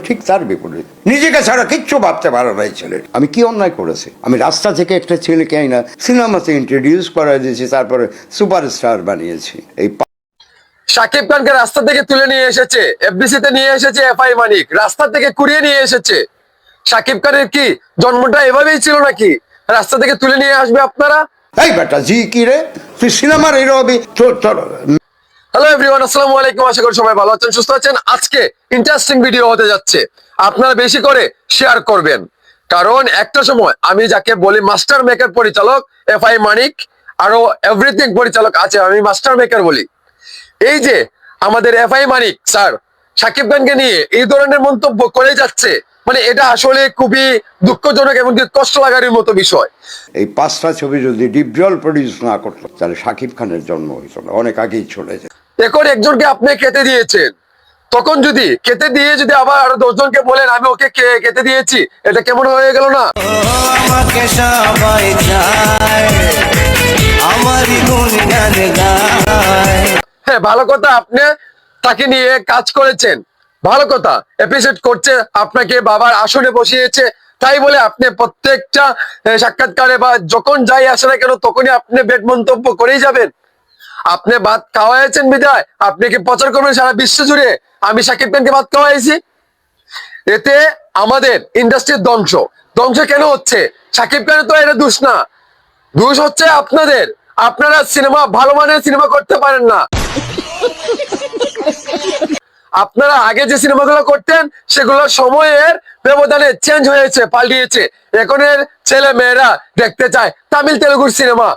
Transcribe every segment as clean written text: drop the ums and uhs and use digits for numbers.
ঠিক তার বিপরীত, নিজেকে ছাড়া কিচ্ছু ভাবতে পারে না এই ছেলে। আমি কি অন্যায় করেছি? আমি রাস্তা থেকে একটা ছেলেকে আইনা সিনেমাতে ইন্ট্রোডিউস করা দিয়েছি, তারপরে সুপারস্টার বানিয়েছি। এই শাকিব খানকে রাস্তা থেকে তুলে নিয়ে এসেছে, এফডিসি তে নিয়ে এসেছে এফআই মানিক, রাস্তা থেকে কুড়িয়ে নিয়ে এসেছে। শাকিব খানের কি জন্মটা এভাবেই ছিল নাকি রাস্তা থেকে তুলে নিয়ে আসবে আপনারা? এই বেটা জি কি রে, তুই সিনেমার হিরো হবি? হ্যালো এভরিওয়ান, আসসালামু আলাইকুম। আশা করি সবাই ভালো আছেন, সুস্থ আছেন। আজকে ইন্টারেস্টিং ভিডিও হতে যাচ্ছে, আপনারা বেশি করে শেয়ার করবেন, কারণ একটা সময় আমি যাকে বলি মাস্টার মেকার পরিচালক এফআই মানিক, আরো এভরিথিং পরিচালক আছে, আমি মাস্টার মেকার বলি। এই যে আমাদের এফআই মানিক স্যার শাকিব খানকে নিয়ে এই ধরনের মন্তব্য করে যাচ্ছে, মানে এটা আসলে খুবই দুঃখজনক এবং কষ্ট লাগার মতো বিষয়। এই 5টা ছবি যদি ডিপজল প্রডিউস না করতো তাহলে শাকিব খানের জন্ম হইতো না, অনেক আগেই চলে যায়। এখন একজনকে আপনি খেতে দিয়েছেন, তখন যদি খেতে দিয়ে যদি আবার আরো 10 জনকে বলেন আমি ওকে খেতে দিয়েছি, এটা কেমন হয়ে গেল না? আমাকে সবাই চায়, আমারই গুণগান গায়। হ্যাঁ, ভালো কথা, আপনি তাকে নিয়ে কাজ করেছেন, ভালো কথা, এপিসোড করছে, আপনাকে বাবার আসনে বসিয়েছে, তাই বলে আপনি প্রত্যেকটা সাক্ষাৎকারে বা যখন যাই আসে না কেন তখনই আপনি বেড মন্তব্য করেই যাবেন? আপনি ভাত খাওয়াইছেন বিদায় আপনি কি প্রচার করবেন সারা বিশ্ব জুড়ে আমি শাকিব খানকে ভাত খাওয়াইছি? এতে আমাদের ইন্ডাস্ট্রির ধ্বংস। ধ্বংস কেন হচ্ছে? শাকিব খানের তো এটা দোষ না, দোষ হচ্ছে আপনাদের। আপনারা সিনেমা, ভালো মানের সিনেমা করতে পারেন না। আপনারা আগে যে সিনেমাগুলো করতেন সেগুলো সময়ের ব্যবধানে চেঞ্জ হয়েছে, পাল্টিয়েছে। এখনের ছেলে মেয়েরা দেখতে চায় তামিল তেলুগুর সিনেমা,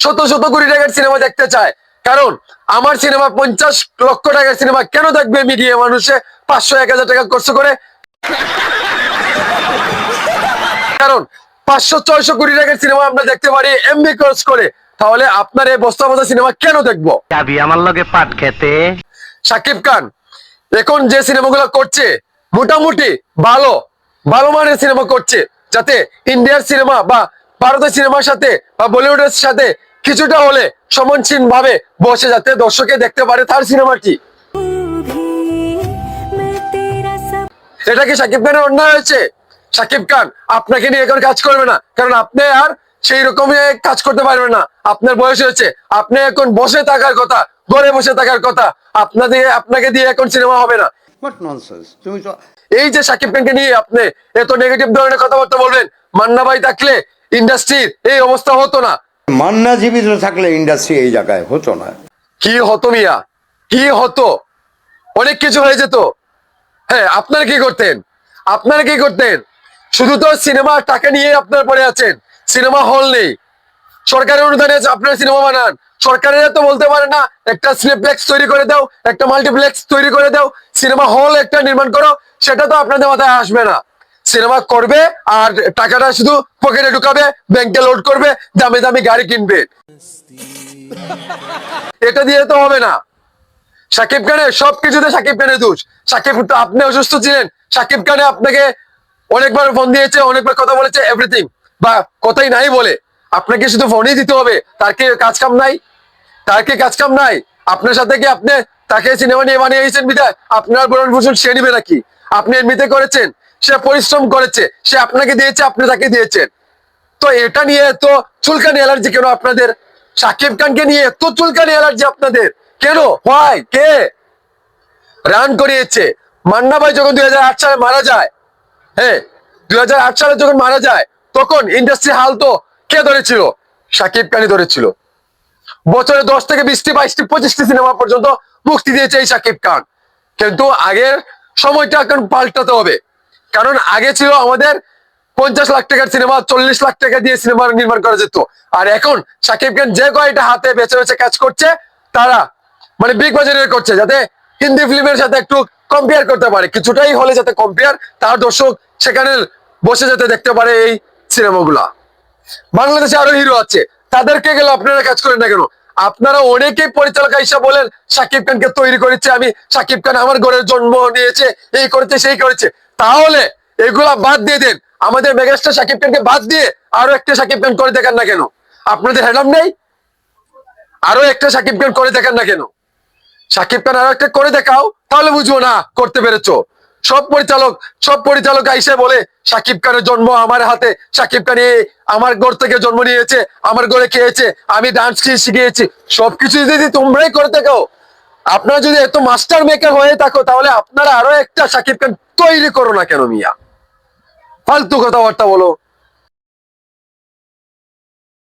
শত শত কোটি টাকার সিনেমা দেখতে চায়। কারণ আমার সিনেমা 50 লক্ষ টাকার সিনেমা কেন দেখবে মিডিয়া মানুষে 500-1000 টাকা খরচ করে? কারণ 500-600 কোটি টাকার সিনেমা আমরা দেখতে পারি এমবি খরচ করে। তাহলে আপনার এই বস্তা বস্তা সিনেমা কেন দেখবো? যাবি আমার লগে পাট খেতে? শাকিব খান এখন যে সিনেমাগুলো করছে মোটামুটি ভালো ভালো মানের সিনেমা করছে, যাতে ইন্ডিয়ার সিনেমা বা ভারতের সিনেমার সাথে বা বলিউডের সাথে কিছুটা হলে সমানসীন ভাবে বসে, যাতে দর্শকে দেখতে পারে তার সিনেমাটি। এটা কি শাকিব খানের অন্যায় হয়েছে? শাকিব খান আপনাকে নিয়ে এখন কাজ করবে না, কারণ আপনি আর সেই রকমই কাজ করতে পারবেন না। আপনার বয়স হয়েছে, আপনি এখন বসে থাকার কথা, ঘরে বসে থাকার কথা। আপনাকে দিয়ে এখন সিনেমা হবে না। What nonsense! তুমি তো এই যে শাকিব খানকে নিয়ে আপনি এত নেগেটিভ ধরনের কথাবার্তা বলবেন, মান্না ভাই থাকলে ইন্ডাস্ট্রির এই অবস্থা হতো না। মান্না জীবিত থাকলে ইন্ডাস্ট্রি এই জায়গায় হতো না। কি হতো মিয়া, কি হতো? অনেক কিছু হয়ে যেত। হ্যাঁ, আপনারা কি করতেন? আপনারা কি করতেন? শুধু তো সিনেমা টাকা নিয়ে আপনারা পড়ে আছেন, সিনেমা হল নেই। সরকারের অনুদানে আপনারা সিনেমা বানান, সরকারের তো বলতে পারে না একটা সিনেপ্লেক্স তৈরি করে দাও, একটা মাল্টিপ্লেক্স তৈরি করে দাও, সিনেমা হল একটা নির্মাণ করো। সেটা তো আপনাদের মাথায় আসবে না। সিনেমা করবে আর টাকাটা শুধু পকেটে ঢুকাবে, ব্যাংকে লোড করবে, দামি দামি গাড়ি কিনবে। এটা দিয়ে তো হবে না। শাকিব খানের সবকিছুতে শাকিব খানের দোষ। শাকিব, আপনি অসুস্থ ছিলেন, শাকিব খানে আপনাকে অনেকবার ফোন দিয়েছে, অনেকবার কথা বলেছে, এভরিথিং, বা কথাই নাই বলে আপনাকে শুধু ফোনই দিতে হবে? তার কি কাজ কাম নাই? তার কি কাজ কাম নাই? আপনার সাথে কি আপনি তাকে সিনেমা নিয়ে বানিয়েছেন বিধায় আপনার ভরণ পোষণ সে নিবে নাকি? আপনি এমনিতে করেছেন, সে পরিশ্রম করেছে, সে আপনাকে দিয়েছে, আপনি তাকে দিয়েছেন। তো এটা নিয়ে এত চুলকানি অ্যালার্জি কেন আপনাদের? শাকিব খানকে নিয়ে এত চুলকানি অ্যালার্জি আপনাদের কেন? হয় কে রান করিয়েছে? মান্না ভাই যখন 2008 সালে মারা যায়, হ্যাঁ 2008 সালে যখন মারা যায়, তখন ইন্ডাস্ট্রি হাল তো কে ধরেছিল? শাকিব খানই ধরেছিল। বছরে 10 থেকে 20টি 22টি 25টি সিনেমা পর্যন্ত মুক্তি দিয়েছে এই শাকিব খান। কিন্তু আগের সময়টা এখন পাল্টাতে হবে, কারণ আগে ছিল আমাদের 50 লাখ টাকার সিনেমা 40 লাখ টাকা দিয়ে সিনেমা নির্মাণ করা যেত। আর এখন শাকিব খান যে কয়টা হাতে বেছে বেছে কাজ করছে, তারা মানে বিগ বাজারের করছে, যাতে হিন্দি ফিল্মের সাথে একটু কম্পেয়ার করতে পারে, কিছুটাই হলে যাতে কম্পেয়ার, তার দর্শক সেখানে বসে যেতে দেখতে পারে এই সিনেমাগুলা। বাংলাদেশে আরো হিরো আছে, তাদেরকে গেলে আপনারা কাজ করেন না কেন? আপনারা অনেকেই পরিচালক হিসাব বলেন শাকিব খানকে তৈরি করেছে আমি, শাকিব খান আমার ঘরের জন্ম নিয়েছে, এই করেছে সেই করেছে। তাহলে এগুলা বাদ দিয়ে দেন, আমাদের মেগাস্টার শাকিব খানকে বাদ দিয়ে আরো একটা শাকিব খান করে দেখান না কেন? আপনাদের হেডাম নেই? আরো একটা শাকিব খান করে দেখান না কেন? শাকিব খান আরো একটা করে দেখাও, তাহলে বুঝবো না করতে পেরেছো। সব পরিচালক আইসে বলে সাকিব খানের জন্ম আমার হাতে, সাকিব খান আমার ঘর থেকে জন্ম নিয়েছে, আমার ঘরে খেয়েছে, আমি ডান্স শিখিয়েছি। সবকিছু যদি তোমরাই করে থাকো, আপনারা যদি এত মাস্টার মেকার হয়ে থাকো, তাহলে আপনারা আরো একটা সাকিব খান তৈরি করো না কেন মিয়া? ফালতু কথাবার্তা বলো।